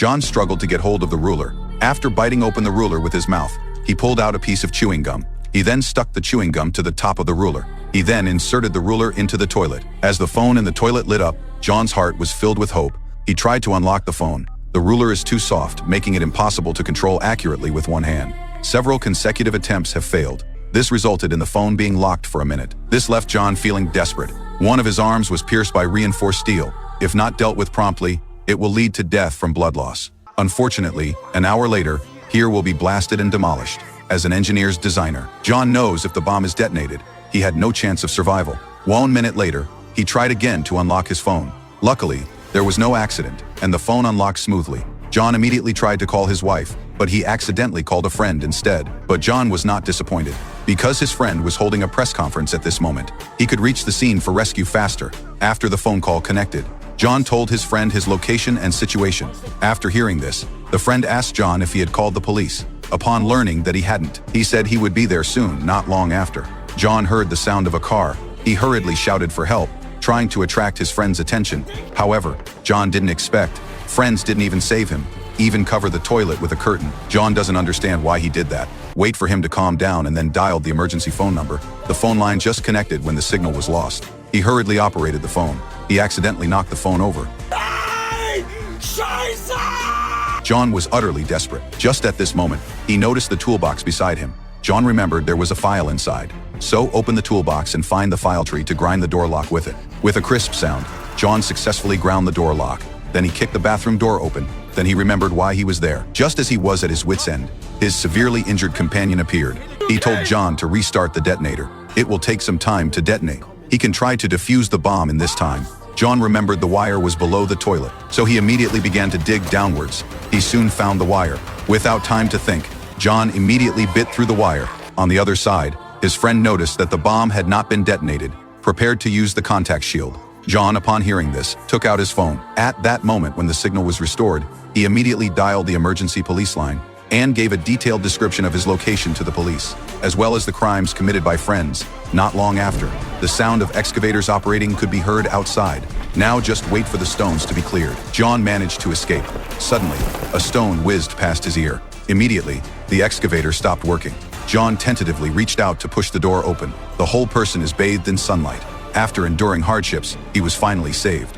John struggled to get hold of the ruler. After biting open the ruler with his mouth, he pulled out a piece of chewing gum. He then stuck the chewing gum to the top of the ruler. He then inserted the ruler into the toilet. As the phone in the toilet lit up, John's heart was filled with hope. He tried to unlock the phone. The ruler is too soft, making it impossible to control accurately with one hand. Several consecutive attempts have failed. This resulted in the phone being locked for a minute. This left John feeling desperate. One of his arms was pierced by reinforced steel. If not dealt with promptly, it will lead to death from blood loss. Unfortunately, an hour later, here will be blasted and demolished. As an engineer's designer, John knows if the bomb is detonated, he had no chance of survival. 1 minute later, he tried again to unlock his phone. Luckily, there was no accident, and the phone unlocked smoothly. John immediately tried to call his wife, but he accidentally called a friend instead. But John was not disappointed. Because his friend was holding a press conference at this moment, he could reach the scene for rescue faster. After the phone call connected, John told his friend his location and situation. After hearing this, the friend asked John if he had called the police. Upon learning that he hadn't, he said he would be there soon, not long after. John heard the sound of a car. He hurriedly shouted for help, trying to attract his friend's attention. However, John didn't expect. Friends didn't even save him, even cover the toilet with a curtain. John doesn't understand why he did that. Wait for him to calm down and then dialed the emergency phone number. The phone line just connected when the signal was lost. He hurriedly operated the phone. He accidentally knocked the phone over. Hey! Scheiße! John was utterly desperate. Just at this moment, he noticed the toolbox beside him. John remembered there was a file inside. So open the toolbox and find the file tree to grind the door lock with it. With a crisp sound, John successfully ground the door lock. Then he kicked the bathroom door open. Then he remembered why he was there. Just as he was at his wit's end, his severely injured companion appeared. He told John to restart the detonator. It will take some time to detonate. He can try to defuse the bomb in this time. John remembered the wire was below the toilet, so he immediately began to dig downwards. He soon found the wire. Without time to think, John immediately bit through the wire. On the other side, his friend noticed that the bomb had not been detonated, prepared to use the contact shield. John, upon hearing this, took out his phone. At that moment when the signal was restored, he immediately dialed the emergency police line and gave a detailed description of his location to the police, as well as the crimes committed by friends. Not long after, the sound of excavators operating could be heard outside. Now just wait for the stones to be cleared. John managed to escape. Suddenly, a stone whizzed past his ear. Immediately, the excavator stopped working. John tentatively reached out to push the door open. The whole person is bathed in sunlight. After enduring hardships, he was finally saved.